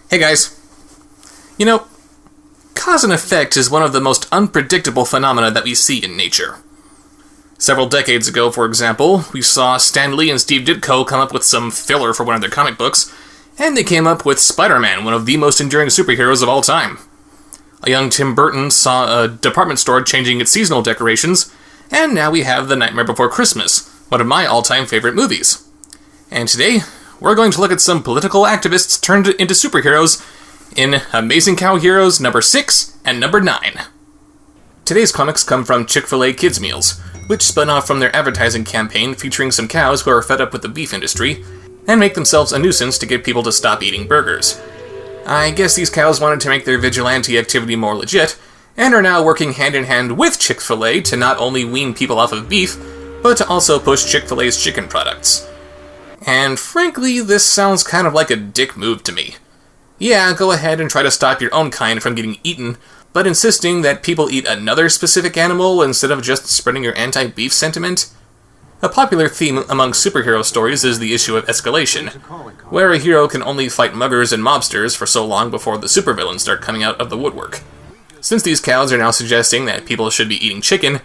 Hey guys. You know, cause and effect is one of the most unpredictable phenomena that we see in nature. Several decades ago, for example, we saw Stan Lee and Steve Ditko come up with some filler for one of their comic books, and they came up with Spider-Man, one of the most enduring superheroes of all time. A young Tim Burton saw a department store changing its seasonal decorations, and now we have The Nightmare Before Christmas, one of my all-time favorite movies. And today, we're going to look at some political activists turned into superheroes in Amazing Cow Heroes number 6 and number 9. Today's comics come from Chick-fil-A Kids Meals, which spun off from their advertising campaign featuring some cows who are fed up with the beef industry and make themselves a nuisance to get people to stop eating burgers. I guess these cows wanted to make their vigilante activity more legit, and are now working hand-in-hand with Chick-fil-A to not only wean people off of beef, but to also push Chick-fil-A's chicken products. And frankly, this sounds kind of like a dick move to me. Yeah, go ahead and try to stop your own kind from getting eaten, but insisting that people eat another specific animal instead of just spreading your anti-beef sentiment? A popular theme among superhero stories is the issue of escalation, where a hero can only fight muggers and mobsters for so long before the supervillains start coming out of the woodwork. Since these cows are now suggesting that people should be eating chicken,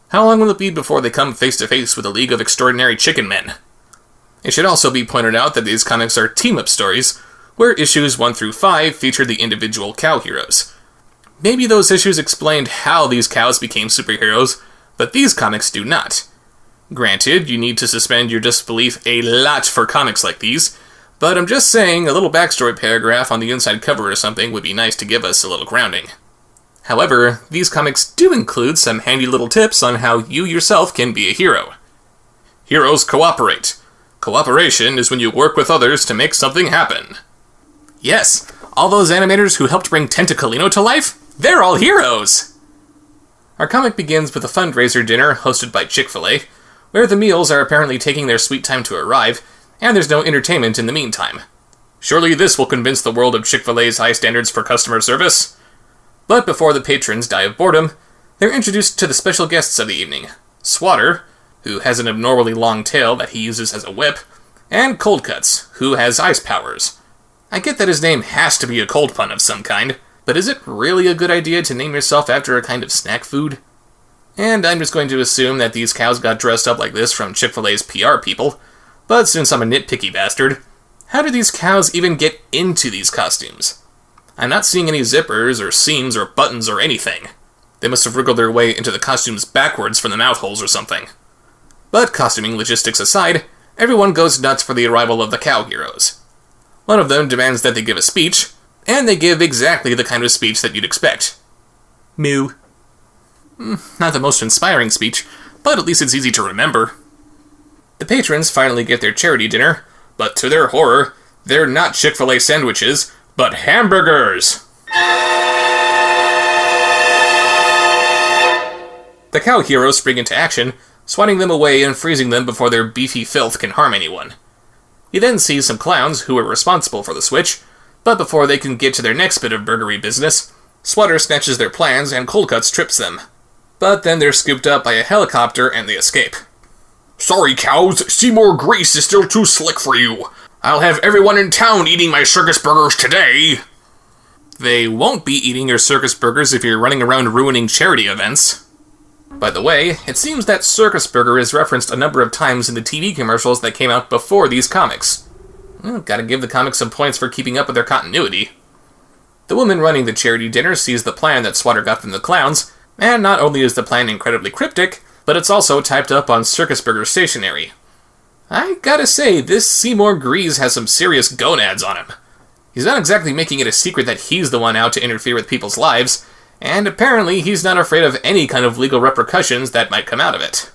how long will it be before they come face-to-face with a League of Extraordinary Chicken Men? It should also be pointed out that these comics are team-up stories, where issues 1 through 5 feature the individual cow heroes. Maybe those issues explained how these cows became superheroes, but these comics do not. Granted, you need to suspend your disbelief a lot for comics like these, but I'm just saying a little backstory paragraph on the inside cover or something would be nice to give us a little grounding. However, these comics do include some handy little tips on how you yourself can be a hero. Heroes cooperate. Cooperation is when you work with others to make something happen. Yes, all those animators who helped bring Tentacolino to life, they're all heroes! Our comic begins with a fundraiser dinner hosted by Chick-fil-A, where the meals are apparently taking their sweet time to arrive, and there's no entertainment in the meantime. Surely this will convince the world of Chick-fil-A's high standards for customer service. But before the patrons die of boredom, they're introduced to the special guests of the evening, Swatter, who has an abnormally long tail that he uses as a whip, and Cold Cuts, who has ice powers. I get that his name has to be a cold pun of some kind, but is it really a good idea to name yourself after a kind of snack food? And I'm just going to assume that these cows got dressed up like this from Chick-fil-A's PR people, but since I'm a nitpicky bastard, how did these cows even get into these costumes? I'm not seeing any zippers or seams or buttons or anything. They must have wriggled their way into the costumes backwards from the mouth holes or something. But costuming logistics aside, everyone goes nuts for the arrival of the cow heroes. One of them demands that they give a speech, and they give exactly the kind of speech that you'd expect. Moo. Not the most inspiring speech, but at least it's easy to remember. The patrons finally get their charity dinner, but to their horror, they're not Chick-fil-A sandwiches, but hamburgers! The cow heroes spring into action, swatting them away and freezing them before their beefy filth can harm anyone. You then see some clowns who are responsible for the switch, but before they can get to their next bit of burgery business, Swatter snatches their plans and Cold Cuts trips them. But then they're scooped up by a helicopter and they escape. Sorry, cows, Seymour Grease is still too slick for you. I'll have everyone in town eating my circus burgers today. They won't be eating your circus burgers if you're running around ruining charity events. By the way, it seems that circus burger is referenced a number of times in the TV commercials that came out before these comics. Well, gotta give the comics some points for keeping up with their continuity. The woman running the charity dinner sees the plan that Swatter got from the clowns, and not only is the plan incredibly cryptic, but it's also typed up on circus burger stationery. I gotta say, this Seymour Grease has some serious gonads on him. He's not exactly making it a secret that he's the one out to interfere with people's lives, and apparently he's not afraid of any kind of legal repercussions that might come out of it.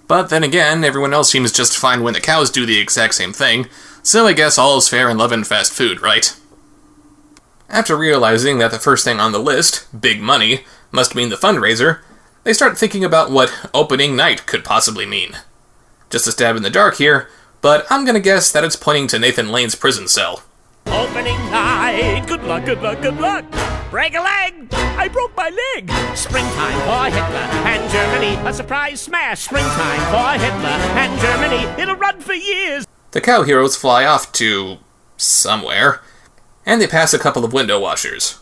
But then again, everyone else seems just fine when the cows do the exact same thing, so I guess all is fair in love and fast food, right? After realizing that the first thing on the list, big money, must mean the fundraiser, they start thinking about what opening night could possibly mean. Just a stab in the dark here, but I'm gonna guess that it's pointing to Nathan Lane's prison cell. Opening night, good luck, good luck, good luck. Break a leg, I broke my leg. Springtime for Hitler and Germany, a surprise smash. Springtime for Hitler and Germany, it'll run for years. The cow heroes fly off to somewhere, and they pass a couple of window washers.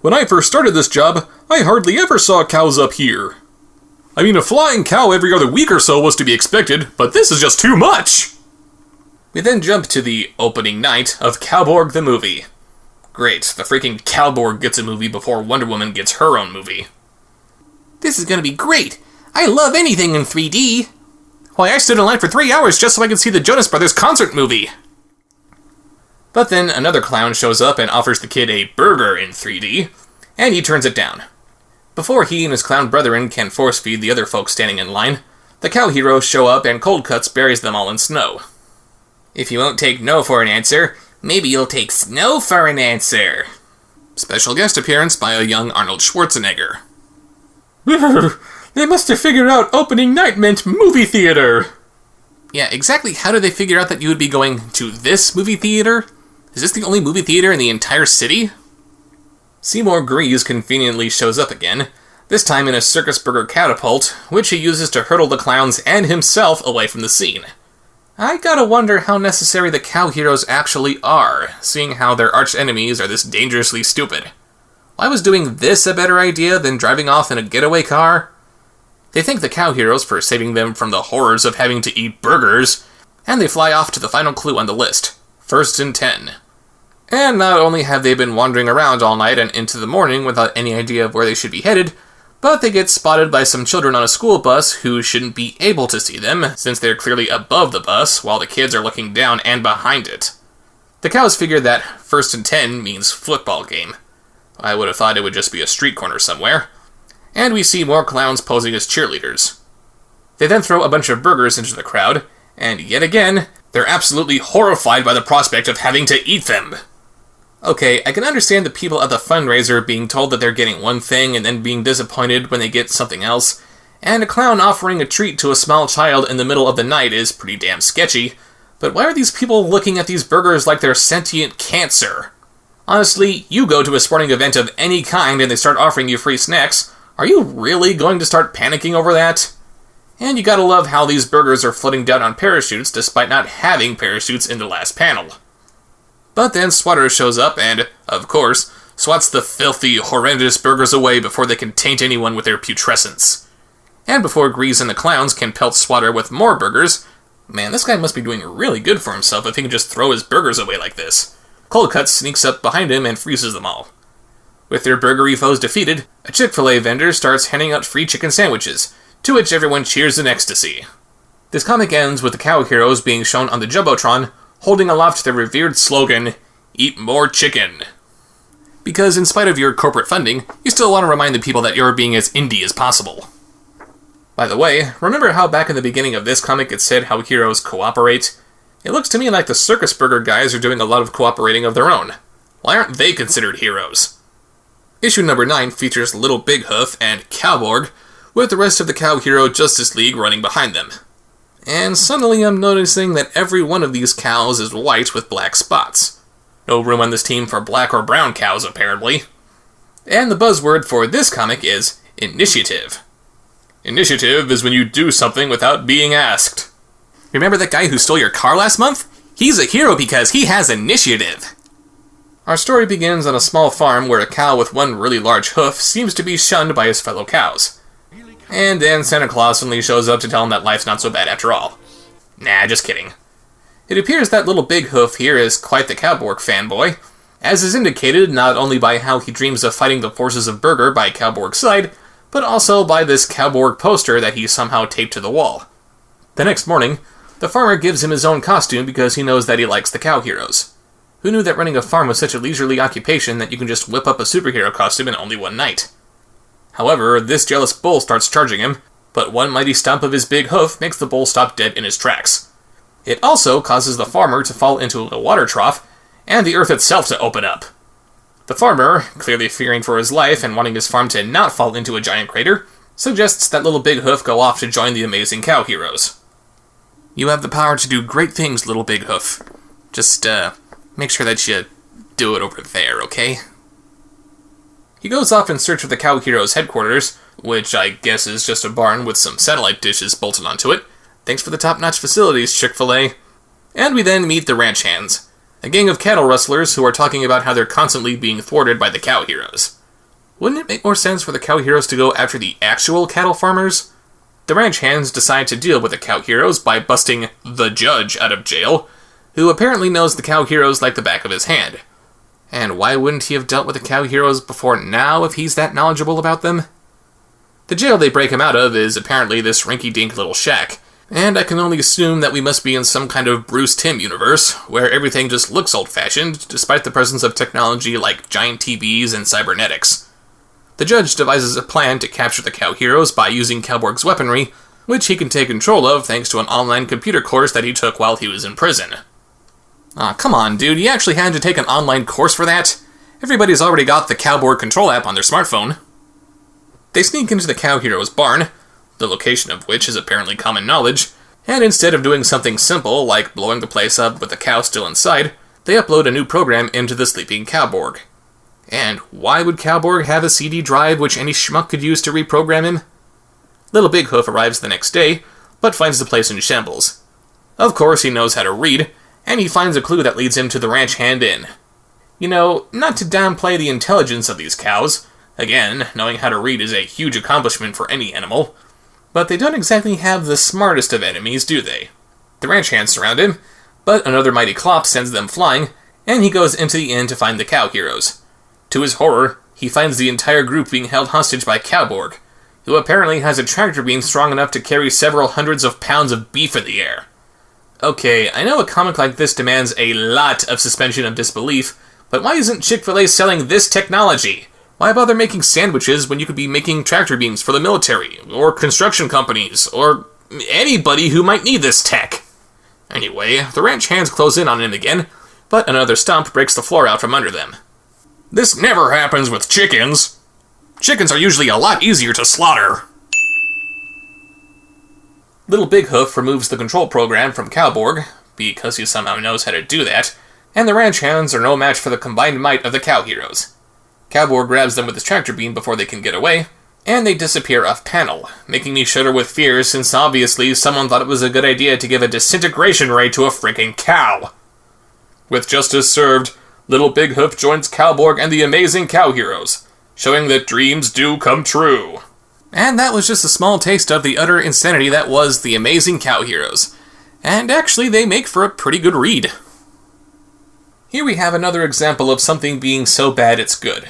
"When I first started this job, I hardly ever saw cows up here. I mean, a flying cow every other week or so was to be expected, but this is just too much!" We then jump to the opening night of Cowborg the movie. Great, the freaking Cowborg gets a movie before Wonder Woman gets her own movie. "This is gonna be great! I love anything in 3D! Why, I stood in line for 3 hours just so I could see the Jonas Brothers concert movie!" But then another clown shows up and offers the kid a burger in 3D, and he turns it down. Before he and his clown brethren can force-feed the other folks standing in line, the cow heroes show up and Cold Cuts buries them all in snow. "If you won't take no for an answer, maybe you'll take snow for an answer." Special guest appearance by a young Arnold Schwarzenegger. "They must have figured out opening night meant movie theater." Yeah, exactly how did they figure out that you would be going to this movie theater? Is this the only movie theater in the entire city? Seymour Grease conveniently shows up again, this time in a circus burger catapult, which he uses to hurtle the clowns and himself away from the scene. I gotta wonder how necessary the cow heroes actually are, seeing how their arch enemies are this dangerously stupid. Why was doing this a better idea than driving off in a getaway car? They thank the cow heroes for saving them from the horrors of having to eat burgers, and they fly off to the final clue on the list, 1st and 10. And not only have they been wandering around all night and into the morning without any idea of where they should be headed, but they get spotted by some children on a school bus who shouldn't be able to see them, since they're clearly above the bus, while the kids are looking down and behind it. The cows figure that 1st and 10 means football game. I would have thought it would just be a street corner somewhere. And we see more clowns posing as cheerleaders. They then throw a bunch of burgers into the crowd, and yet again, they're absolutely horrified by the prospect of having to eat them. Okay, I can understand the people at the fundraiser being told that they're getting one thing and then being disappointed when they get something else, and a clown offering a treat to a small child in the middle of the night is pretty damn sketchy, but why are these people looking at these burgers like they're sentient cancer? Honestly, you go to a sporting event of any kind and they start offering you free snacks, are you really going to start panicking over that? And you gotta love how these burgers are floating down on parachutes despite not having parachutes in the last panel. But then Swatter shows up and, of course, swats the filthy, horrendous burgers away before they can taint anyone with their putrescence. And before Grease and the clowns can pelt Swatter with more burgers, man, this guy must be doing really good for himself if he can just throw his burgers away like this. Cold Cut sneaks up behind him and freezes them all. With their burgery foes defeated, a Chick-fil-A vendor starts handing out free chicken sandwiches, to which everyone cheers in ecstasy. This comic ends with the cow heroes being shown on the Jumbotron, holding aloft their revered slogan, "Eat more chicken." Because in spite of your corporate funding, you still want to remind the people that you're being as indie as possible. By the way, remember how back in the beginning of this comic it said how heroes cooperate? It looks to me like the circus burger guys are doing a lot of cooperating of their own. Why aren't they considered heroes? Issue number 9 features Little Big Hoof and Cowborg, with the rest of the Cow Hero Justice League running behind them. And suddenly I'm noticing that every one of these cows is white with black spots. No room on this team for black or brown cows, apparently. And the buzzword for this comic is initiative. Initiative is when you do something without being asked. Remember that guy who stole your car last month? He's a hero because he has initiative. Our story begins on a small farm where a cow with one really large hoof seems to be shunned by his fellow cows. And then Santa Claus suddenly shows up to tell him that life's not so bad after all. Nah, just kidding. It appears that Little Big Hoof here is quite the Cowborg fanboy, as is indicated not only by how he dreams of fighting the forces of Burger by Cowborg's side, but also by this Cowborg poster that he somehow taped to the wall. The next morning, the farmer gives him his own costume because he knows that he likes the cow heroes. Who knew that running a farm was such a leisurely occupation that you can just whip up a superhero costume in only one night? However, this jealous bull starts charging him, but one mighty stomp of his big hoof makes the bull stop dead in his tracks. It also causes the farmer to fall into a water trough, and the earth itself to open up. The farmer, clearly fearing for his life and wanting his farm to not fall into a giant crater, suggests that Little Big Hoof go off to join the amazing cow heroes. You have the power to do great things, Little Big Hoof. Just, make sure that you do it over there, okay? He goes off in search of the Cow Heroes' headquarters, which I guess is just a barn with some satellite dishes bolted onto it. Thanks for the top-notch facilities, Chick-fil-A. And we then meet the ranch hands. A gang of cattle rustlers who are talking about how they're constantly being thwarted by the cow heroes. Wouldn't it make more sense for the cow heroes to go after the actual cattle farmers? The ranch hands decide to deal with the cow heroes by busting the judge out of jail, who apparently knows the cow heroes like the back of his hand. And why wouldn't he have dealt with the cow heroes before now if he's that knowledgeable about them? The jail they break him out of is apparently this rinky-dink little shack, and I can only assume that we must be in some kind of Bruce Timm universe, where everything just looks old-fashioned, despite the presence of technology like giant TVs and cybernetics. The judge devises a plan to capture the cow heroes by using Cowborg's weaponry, which he can take control of thanks to an online computer course that he took while he was in prison. Aw, come on, dude, you actually had to take an online course for that? Everybody's already got the Cowborg control app on their smartphone. They sneak into the cow hero's barn, the location of which is apparently common knowledge, and instead of doing something simple like blowing the place up with the cow still inside, they upload a new program into the sleeping Cowborg. And why would Cowborg have a CD drive which any schmuck could use to reprogram him? Little Big Hoof arrives the next day, but finds the place in shambles. Of course he knows how to read, and he finds a clue that leads him to the ranch hand inn. You know, not to downplay the intelligence of these cows, again, knowing how to read is a huge accomplishment for any animal, but they don't exactly have the smartest of enemies, do they? The ranch hands surround him, but another mighty clop sends them flying, and he goes into the inn to find the cow heroes. To his horror, he finds the entire group being held hostage by Cowborg, who apparently has a tractor beam strong enough to carry several hundreds of pounds of beef in the air. Okay, I know a comic like this demands a lot of suspension of disbelief, but why isn't Chick-fil-A selling this technology? Why bother making sandwiches when you could be making tractor beams for the military, or construction companies, or anybody who might need this tech? Anyway, the ranch hands close in on him again, but another stump breaks the floor out from under them. This never happens with chickens. Chickens are usually a lot easier to slaughter. Little Big Hoof removes the control program from Cowborg, because he somehow knows how to do that, and the ranch hands are no match for the combined might of the cow heroes. Cowborg grabs them with his tractor beam before they can get away, and they disappear off-panel, making me shudder with fear since obviously someone thought it was a good idea to give a disintegration ray to a freaking cow. With justice served, Little Big Hoof joins Cowborg and the amazing cow heroes, showing that dreams do come true. And that was just a small taste of the utter insanity that was the amazing cow heroes. And actually, they make for a pretty good read. Here we have another example of something being so bad it's good.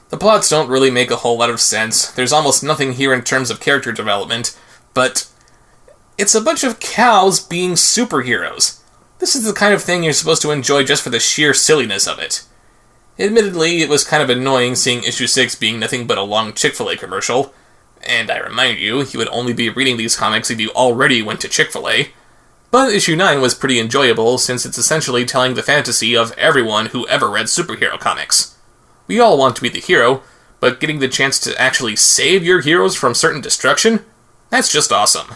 The plots don't really make a whole lot of sense, there's almost nothing here in terms of character development, but it's a bunch of cows being superheroes. This is the kind of thing you're supposed to enjoy just for the sheer silliness of it. Admittedly, it was kind of annoying seeing issue 6 being nothing but a long Chick-fil-A commercial, and I remind you, you would only be reading these comics if you already went to Chick-fil-A. But issue 9 was pretty enjoyable since it's essentially telling the fantasy of everyone who ever read superhero comics. We all want to be the hero, but getting the chance to actually save your heroes from certain destruction? That's just awesome.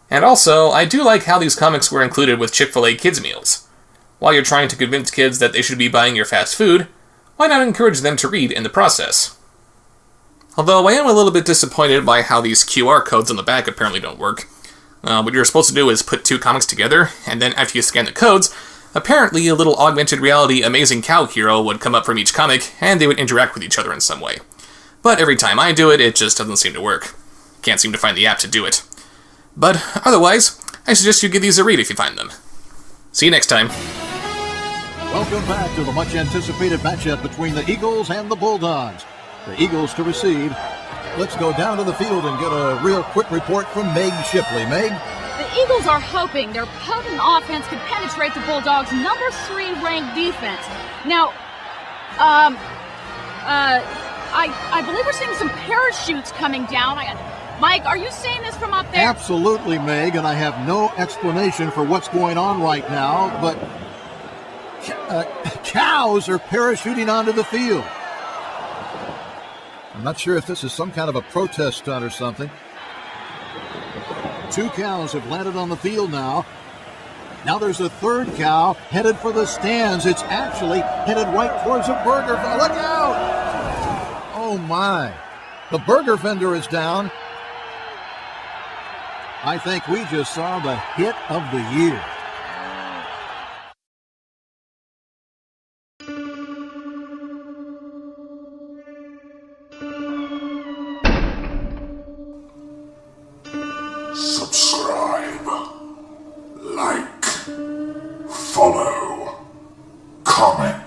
And also, I do like how these comics were included with Chick-fil-A kids meals. While you're trying to convince kids that they should be buying your fast food, why not encourage them to read in the process? Although I am a little bit disappointed by how these QR codes on the back apparently don't work. What you're supposed to do is put two comics together, and then after you scan the codes, apparently a little augmented reality amazing cow hero would come up from each comic, and they would interact with each other in some way. But every time I do it, it just doesn't seem to work. Can't seem to find the app to do it. But otherwise, I suggest you give these a read if you find them. See you next time. Welcome back to the much-anticipated matchup between the Eagles and the Bulldogs. The Eagles to receive. Let's go down to the field and get a real quick report from Meg Shipley. Meg? The Eagles are hoping their potent offense can penetrate the Bulldogs' number 3 ranked defense. Now, I believe we're seeing some parachutes coming down. Mike, are you seeing this from up there? Absolutely, Meg, and I have no explanation for what's going on right now, but cows are parachuting onto the field. I'm not sure if this is some kind of a protest stunt or something. 2 cows have landed on the field now. Now there's a third cow headed for the stands. It's actually headed right towards a burger. Look out! Oh my. The burger vendor is down. I think we just saw the hit of the year. coming.